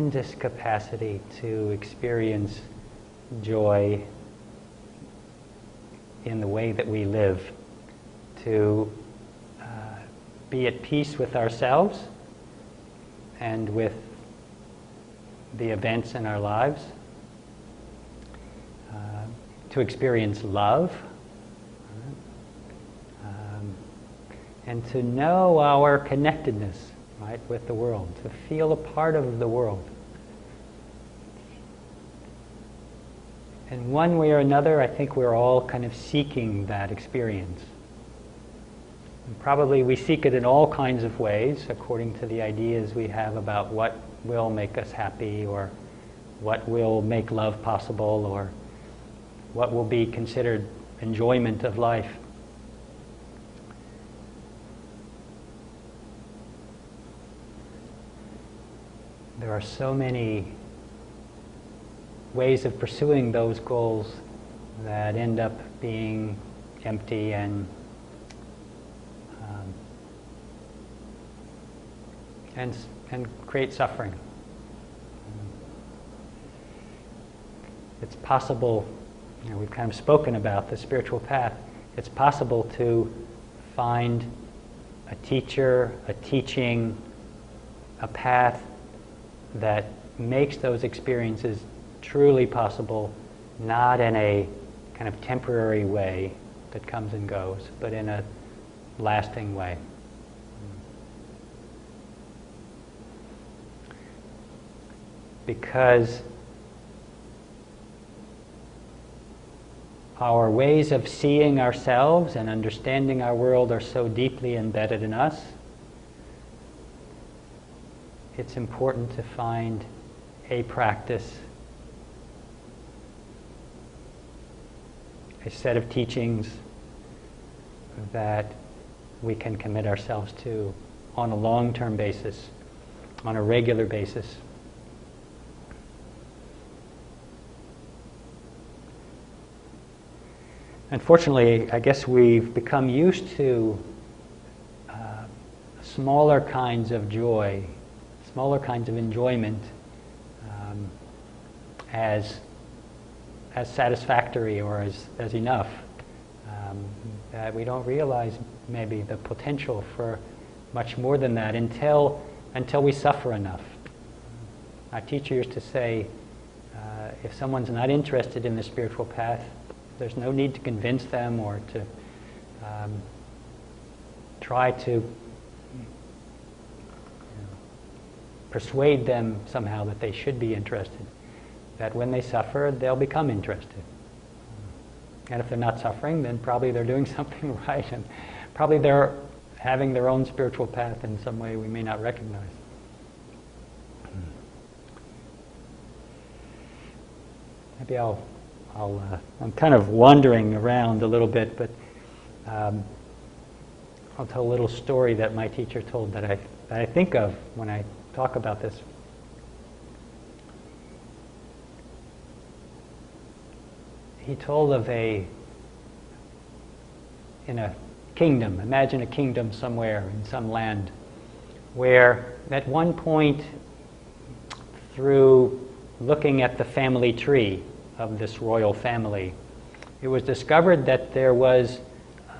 tremendous capacity to experience joy in the way that we live, to be at peace with ourselves and with the events in our lives, to experience love, and to know our connectedness, right, with the world, to feel a part of the world. In one way or another, I think we're all kind of seeking that experience. And probably we seek it in all kinds of ways, according to the ideas we have about what will make us happy, or what will make love possible, or what will be considered enjoyment of life. There are so many ways of pursuing those goals that end up being empty and create suffering. It's possible, we've kind of spoken about the spiritual path. It's possible to find a teacher, a teaching, a path that makes those experiences truly possible, not in a kind of temporary way that comes and goes, but in a lasting way. Because our ways of seeing ourselves and understanding our world are so deeply embedded in us, it's important to find a practice, a set of teachings that we can commit ourselves to on a long-term basis, on a regular basis. Unfortunately, I guess we've become used to smaller kinds of joy, smaller kinds of enjoyment as satisfactory or as enough. That we don't realize maybe the potential for much more than that until we suffer enough. Our teacher used to say, if someone's not interested in the spiritual path, there's no need to convince them or to try to persuade them somehow that they should be interested. That when they suffer, they'll become interested. And if they're not suffering, then probably they're doing something right, and probably they're having their own spiritual path in some way we may not recognize. Maybe I'm kind of wandering around a little bit, but I'll tell a little story that my teacher told that I think of when I talk about this. He told of in a kingdom, imagine a kingdom somewhere in some land, where at one point, through looking at the family tree of this royal family, it was discovered that there was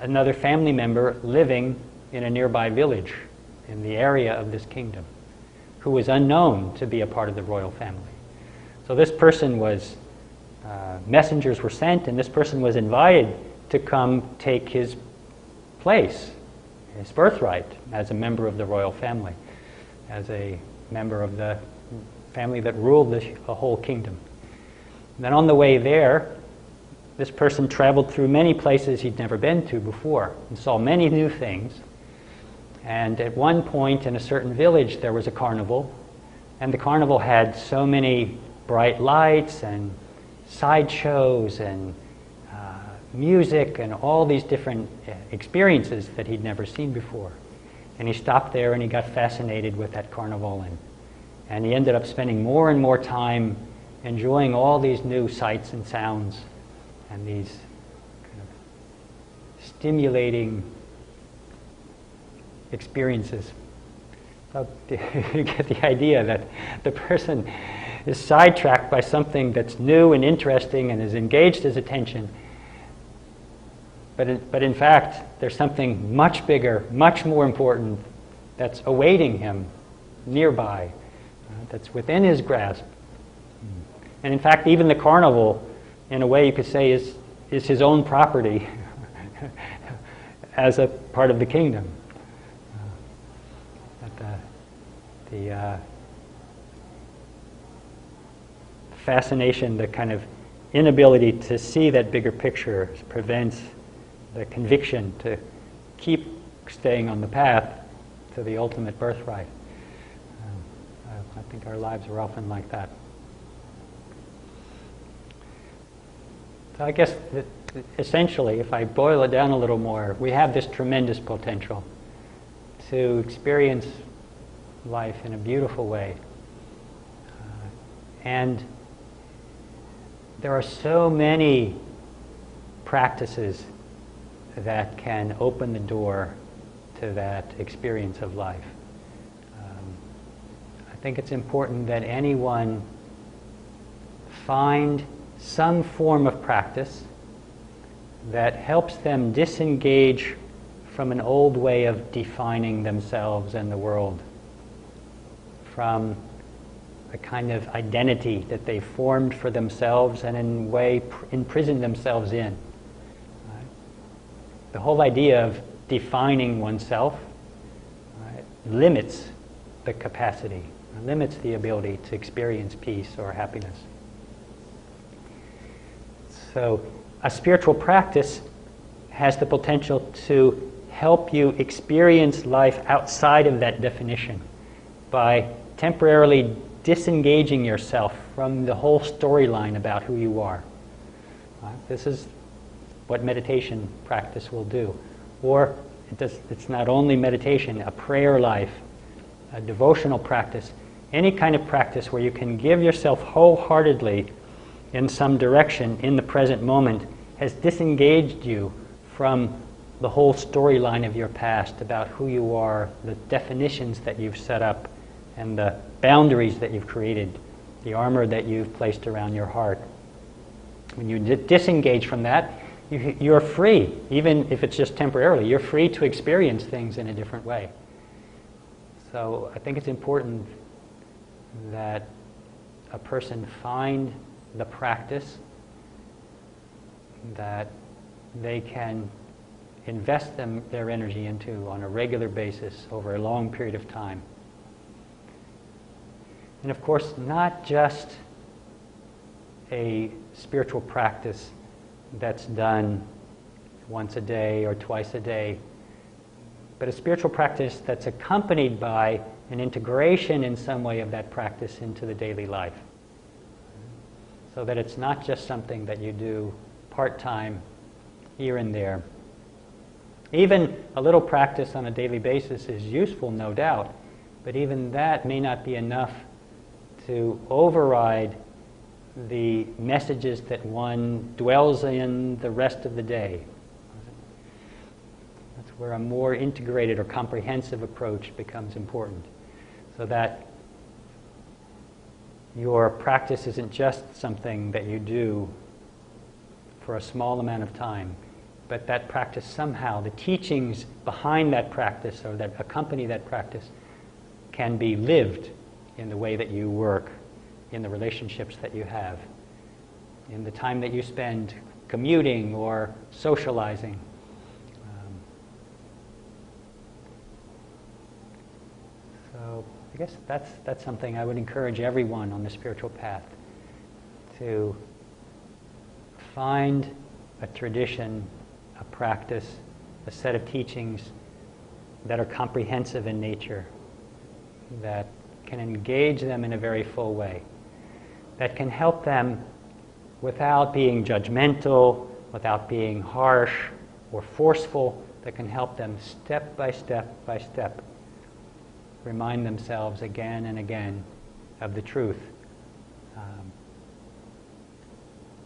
another family member living in a nearby village in the area of this kingdom who was unknown to be a part of the royal family. So this person was, messengers were sent, and this person was invited to come take his place, his birthright, as a member of the royal family, as a member of the family that ruled the whole kingdom. And then on the way there, this person traveled through many places he'd never been to before and saw many new things. And at one point in a certain village there was a carnival, and the carnival had so many bright lights and sideshows and music and all these different experiences that he'd never seen before. And he stopped there and he got fascinated with that carnival, and he ended up spending more and more time enjoying all these new sights and sounds and these kind of stimulating experiences. So you get the idea that the person is sidetracked by something that's new and interesting and has engaged his attention. But in fact, there's something much bigger, much more important that's awaiting him nearby, that's within his grasp. And in fact, even the carnival, in a way you could say, is his own property as a part of the kingdom. The fascination, the kind of inability to see that bigger picture prevents the conviction to keep staying on the path to the ultimate birthright. I think our lives are often like that. So I guess essentially, if I boil it down a little more, we have this tremendous potential to experience life in a beautiful way. And there are so many practices that can open the door to that experience of life. I think it's important that anyone find some form of practice that helps them disengage from an old way of defining themselves and the world, from a kind of identity that they formed for themselves and in a way imprisoned themselves in. Right? The whole idea of defining oneself, right, limits the capacity, limits the ability to experience peace or happiness. So a spiritual practice has the potential to help you experience life outside of that definition by temporarily disengaging yourself from the whole storyline about who you are. This is what meditation practice will do. Or it's not only meditation, a prayer life, a devotional practice, any kind of practice where you can give yourself wholeheartedly in some direction in the present moment has disengaged you from the whole storyline of your past about who you are, the definitions that you've set up, and the boundaries that you've created, the armor that you've placed around your heart. When you disengage from that, you're free, even if it's just temporarily. You're free to experience things in a different way. So I think it's important that a person find the practice that they can invest their energy into on a regular basis over a long period of time. And of course, not just a spiritual practice that's done once a day or twice a day, but a spiritual practice that's accompanied by an integration in some way of that practice into the daily life. So that it's not just something that you do part-time here and there. Even a little practice on a daily basis is useful, no doubt, but even that may not be enough to override the messages that one dwells in the rest of the day. That's where a more integrated or comprehensive approach becomes important, so that your practice isn't just something that you do for a small amount of time, but that practice somehow, the teachings behind that practice or that accompany that practice can be lived in the way that you work, in the relationships that you have, in the time that you spend commuting or socializing. So I guess that's something I would encourage everyone on the spiritual path to find a tradition, a practice, a set of teachings that are comprehensive in nature, that can engage them in a very full way, that can help them without being judgmental, without being harsh or forceful, that can help them step by step by step remind themselves again and again of the truth.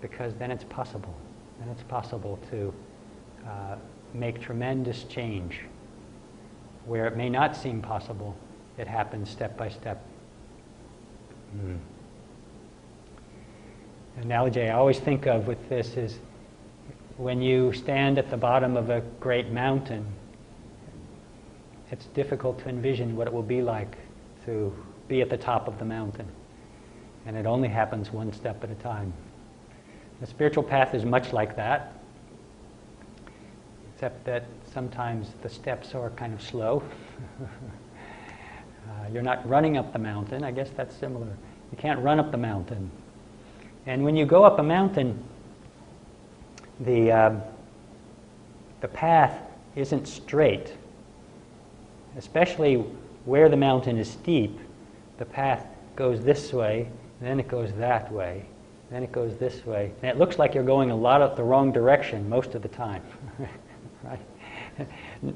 Because then it's possible. Then it's possible to make tremendous change where it may not seem possible it happens step by step. The analogy I always think of with this is when you stand at the bottom of a great mountain, it's difficult to envision what it will be like to be at the top of the mountain. And it only happens one step at a time. The spiritual path is much like that, except that sometimes the steps are kind of slow. You're not running up the mountain. I guess that's similar. You can't run up the mountain. And when you go up a mountain, the path isn't straight. Especially where the mountain is steep, the path goes this way, then it goes that way, then it goes this way. And it looks like you're going a lot of the wrong direction most of the time. Right?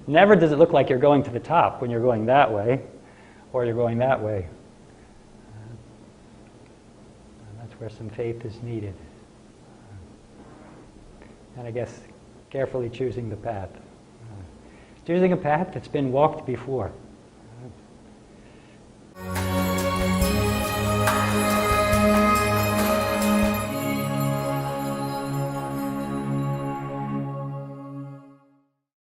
Never does it look like you're going to the top when you're going that way, or you're going that way. That's where some faith is needed. And I guess carefully choosing the path. Choosing a path that's been walked before.